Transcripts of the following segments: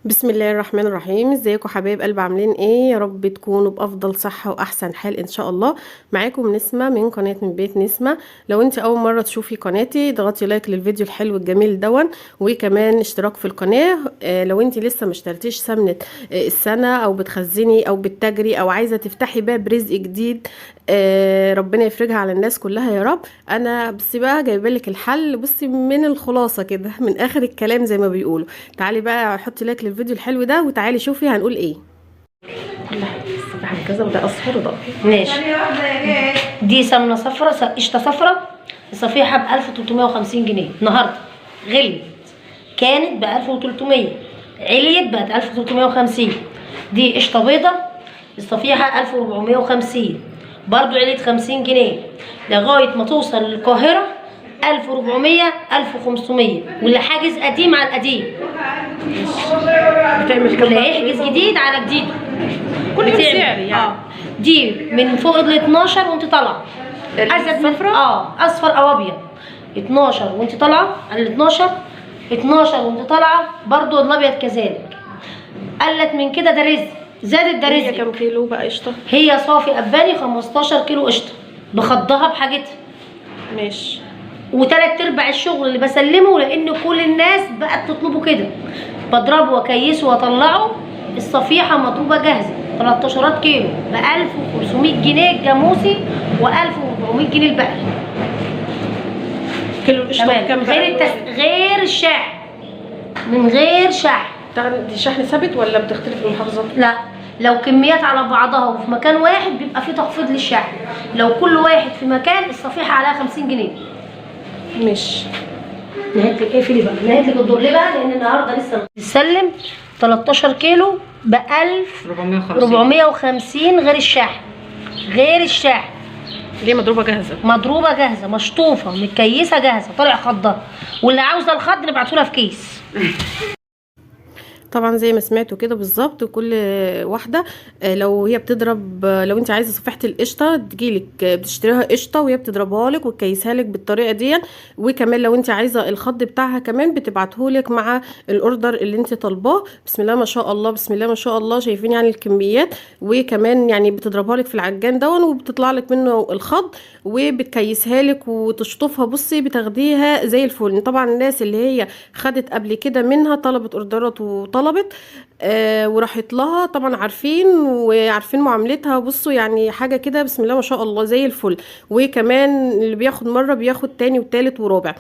بسم الله الرحمن الرحيم. ازيكم حبايب قلب؟ عاملين ايه؟ يا رب تكونوا بافضل صحه واحسن حال ان شاء الله. معاكم نسمه من قناه من بيت نسمه. لو انت اول مره تشوفي قناتي اضغطي لايك للفيديو الحلو الجميل دون، وكمان اشتراك في القناه. لو انت لسه ما اشتريتيش سمنه السنه، او بتخزني او بتجري او عايزه تفتحي باب رزق جديد، ربنا يفرجها على الناس كلها يا رب. انا بس بقى جايبه لك الحل، بصي من الخلاصه كده، من اخر الكلام زي ما بيقولوا. تعالي بقى حطي لايك للفيديو الحلو ده، وتعالي شوفي هنقول ايه. كل حاجه الصباح كذا، وده اصفر وده ماشي. دي سمنه صفرا، قشطه صفرا. الصفيحه ب 1350 جنيه النهارده. غليت، كانت ب 1300، عليت بقت 1350. دي قشطه بيضه، الصفيحه 1450، برضو عليت 50 جنيه لغايه ما توصل للقاهره 1400 1500. واللي حاجز قديم على القديم، بتعمل واللي هيحجز جديد على جديد. كل بتعمل. سعر يعني. دي من فوق ال 12 وانت طالعه. الصفرا اصفر او ابيض. 12 وانت طالعه، ال 12 وانت طالعه، برضو الابيض كذلك. قلت من كده ده رزق، زادت ده هي رزق. كام كيلو بقى قشطه؟ هي صافي اباني 15 كيلو قشطه بخضها بحاجتها. ماشي. وتلات ارباع الشغل اللي بسلمه، لان كل الناس بقت تطلبه كده، بضربه واكيسه واطلعه. الصفيحه مضروبه جاهزه 13 كيلو ب 1500 جنيه الجاموسي، و1400 جنيه البقري. كيلو القشطه بكام بقى؟ غير الشحن، من غير شحن. دي شحن ثابت ولا بتختلف من محافظه؟ لا، لو كميات على بعضها وفي مكان واحد بيبقى في تخفيض للشحن. لو كل واحد في مكان الصفيحه عليها 50 جنيه. ماشي. نهيت لك اقفلي بقى، نهيت لك الدور ليه بقى؟ لان النهارده لسه بتسلم 13 كيلو ب 1450 غير الشحن. غير الشحن. ليه مضروبه جاهزه؟ مضروبه جاهزه، مشطوفه، متكيسه جاهزه، طالع خضها. واللي عاوزه الخض نبعته لها في كيس. طبعا زي ما سمعتوا كده بالظبط. كل واحده لو هي بتضرب، لو انت عايزه صفيحه القشطه تجيلك بتشتريها قشطه وهي بتضربها لك وتكيسها لك بالطريقه دي. وكمان لو انت عايزه الخض بتاعها كمان بتبعتهولك مع الاوردر اللي انت طالباه. بسم الله ما شاء الله، بسم الله ما شاء الله. شايفين يعني الكميات. وكمان يعني بتضربها لك في العجان دون، وبتطلع لك منه الخض، وبتكيسها لك وتشطفها. بصي بتاخديها زي الفل. طبعا الناس اللي هي خدت قبل كده منها طلبت اوردرات وطلبت وراحت لها، طبعا عارفين وعارفين معاملتها. بصوا يعني حاجة كده بسم الله ما شاء الله زي الفل. وكمان اللي بياخد مرة بياخد تاني وتالت ورابع.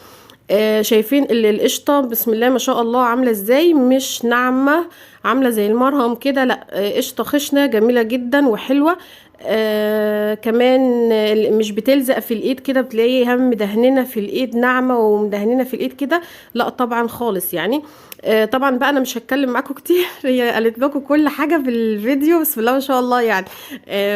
شايفين القشطة بسم الله ما شاء الله عاملة ازاي؟ مش ناعمة عاملة زي المرهم كده، لا قشطة خشنة جميلة جدا وحلوة. كمان مش بتلزق في الايد كده، بتلاقيها مدهننه في الايد، ناعمه ومدهننه في الايد كده. لا طبعا خالص يعني. طبعا بقى انا مش هتكلم معاكم كتير. هي قالت لكم كل حاجه في الفيديو بسم الله ما شاء الله يعني.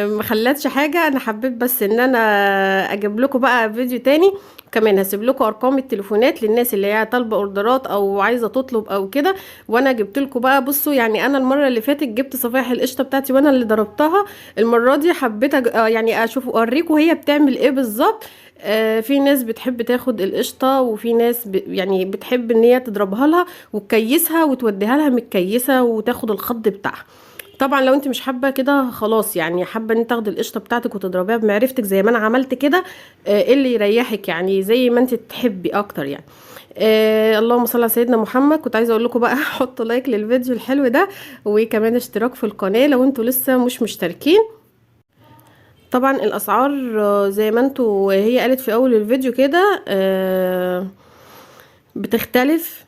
ما خلتش حاجه. انا حبيت بس ان انا اجيب لكم بقى فيديو تاني. كمان هسيب لكم ارقام التليفونات للناس اللي هي طالبه اوردرات او عايزه تطلب او كده. وانا جبت لكم بقى. بصوا يعني انا المره اللي فاتت جبت صفائح القشطه بتاعتي وانا اللي ضربتها. المره دي حبيت يعني اشوف اوريكم هي بتعمل ايه بالظبط. في ناس بتحب تاخد القشطه، وفي ناس يعني بتحب ان هي تضربها لها وتكيسها وتوديها لها متكيسه وتاخد الخض بتاعها. طبعا لو انت مش حابه كده خلاص، يعني حابه ان تاخدي القشطه بتاعتك وتضربيها بمعرفتك زي ما انا عملت كده، ايه اللي يريحك يعني زي ما انت تحبي اكتر يعني. اللهم صل على سيدنا محمد. كنت عايزه اقول لكم بقى حطوا لايك للفيديو الحلو ده، وكمان اشتراك في القناه لو انتوا لسه مش مشتركين. طبعا الاسعار زي ما انتوا هي قالت في اول الفيديو كده بتختلف.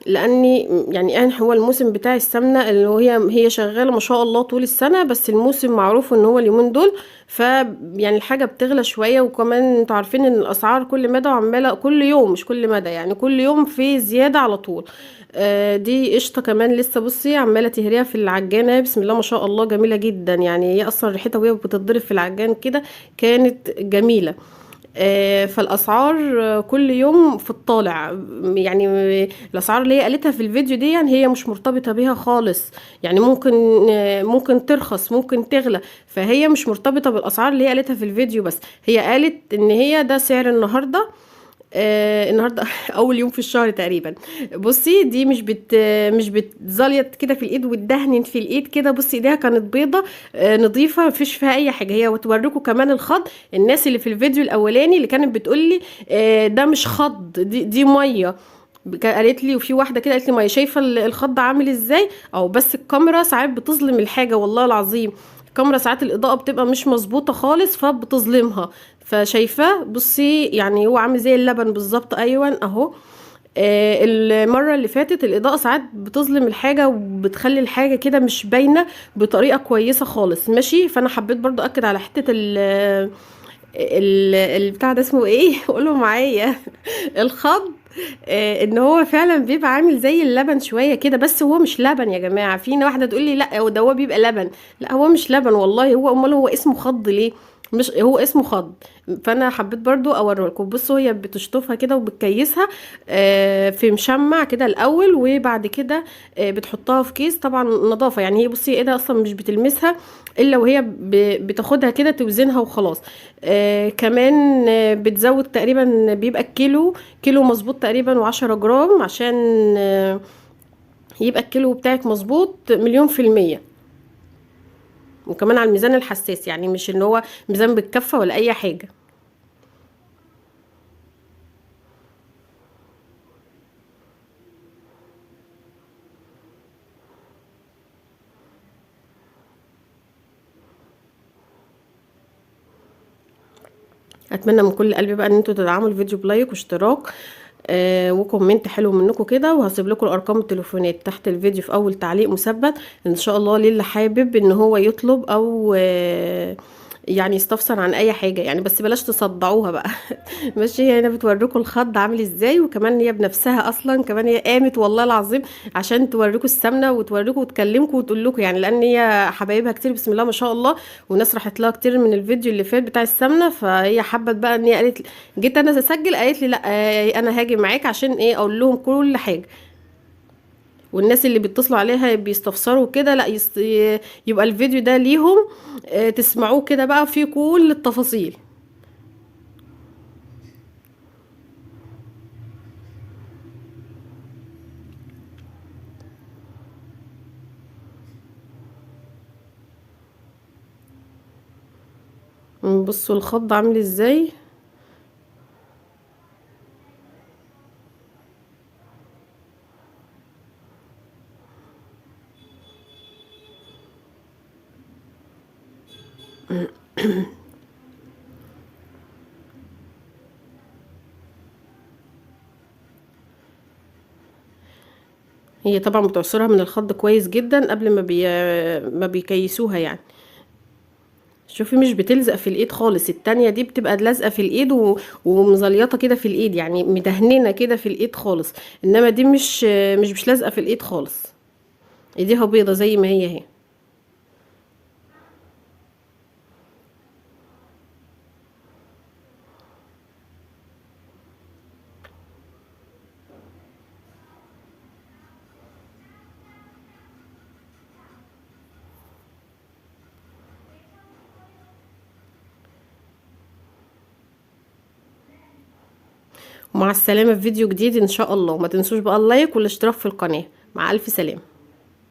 لاني يعني هو الموسم بتاع السمنه اللي هي شغاله ما شاء الله طول السنه، بس الموسم معروف ان هو اليومين دول. ف يعني الحاجه بتغلى شويه. وكمان انتوا عارفين ان الاسعار كل مدى وعماله كل يوم، مش كل مدى يعني، كل يوم في زياده على طول. دي قشطه كمان لسه بصي عماله تهريها في العجانه بسم الله ما شاء الله جميله جدا. يعني هي اصلا ريحتها وهي بتتضرب في العجان كده كانت جميله. فالاسعار كل يوم في الطالع يعني. الاسعار اللي هي قالتها في الفيديو دي يعني هي مش مرتبطه بيها خالص. يعني ممكن ترخص ممكن تغلى. فهي مش مرتبطه بالاسعار اللي هي قالتها في الفيديو، بس هي قالت ان هي ده سعر النهارده. النهارده اول يوم في الشهر تقريبا. بصي دي مش بتزليط كده في الايد وتدهن في الايد كده. بصي ايديها كانت بيضه نظيفه، مفيش فيها اي حاجه. هي وتوريكم كمان الخض. الناس اللي في الفيديو الاولاني اللي كانت بتقول لي ده مش خض، دي ميه، قالت لي. وفي واحده كده قالت لي ميه. شايفه الخض عامل ازاي؟ او بس الكاميرا ساعات بتظلم الحاجه، والله العظيم الكاميرا ساعات الاضاءه بتبقى مش مظبوطه خالص فبتظلمها. فشايفاه بصي يعني هو عامل زي اللبن بالظبط. ايوه اهو. المره اللي فاتت الاضاءه ساعات بتظلم الحاجه وبتخلي الحاجه كده مش باينه بطريقه كويسه خالص. ماشي. فانا حبيت برضو اكد على حته البتاع ده اسمه ايه قولوا معايا الخض. ان هو فعلا بيبقى عامل زي اللبن شويه كده، بس هو مش لبن يا جماعه. في واحده تقول لي لا ده هو بيبقى لبن. لا هو مش لبن والله. هو امال هو اسمه خض ليه؟ مش هو اسمه خض. فانا حبيت برضو اوريه لكم. بصوا هي بتشطفها كده وبتكيسها في مشمع كده الاول، وبعد كده بتحطها في كيس طبعا نظافه. يعني هي بصي ايه ده اصلا مش بتلمسها الا وهي بتاخدها كده توزنها وخلاص. كمان بتزود تقريبا بيبقى كيلو مظبوط تقريبا و10 جرام عشان يبقى الكيلو بتاعك مظبوط 100%. وكمان على الميزان الحساس، يعني مش ان هو ميزان بالكفة ولا اي حاجة. اتمنى من كل قلبي بقى ان انتوا تدعموا الفيديو بلايك واشتراك وكومنت حلو منكم كده. وهسيب لكم الارقام التليفونات تحت الفيديو في اول تعليق مثبت ان شاء الله للي حابب ان هو يطلب او يعني يستفسر عن اي حاجه يعني. بس بلاش تصدعوها بقى ماشي. هي هنا بتوريكم الخض عامل ازاي، وكمان هي بنفسها اصلا كمان هي قامت والله العظيم عشان توريكم السمنه وتوريكم وتكلمكم وتقول لكم يعني. لان هي حبايبها كتير بسم الله ما شاء الله، وناس راحت لها كتير من الفيديو اللي فات بتاع السمنه. فهي حبت بقى ان هي قالت جيت انا اسجل قالت لي لا انا هاجي معاك عشان ايه اقول لهم كل حاجه. والناس اللي بيتصلوا عليها بيستفسروا كده لا يبقى الفيديو ده ليهم تسمعوه كده بقى فيه كل التفاصيل. بصوا الخض عامل ازاي. هي طبعا بتعصرها من الخض كويس جدا قبل ما بيكيسوها يعني. شوفي مش بتلزق في الايد خالص. التانية دي بتبقى لازقة في الايد ومزليطة كده في الايد، يعني مدهننة كده في الايد خالص. انما دي مش لازقة في الايد خالص. ايديها بيضة زي ما هي اهي. ومع السلامة في فيديو جديد ان شاء الله. ما تنسوش بقى اللايك والاشتراك في القناة. مع الف سلامة.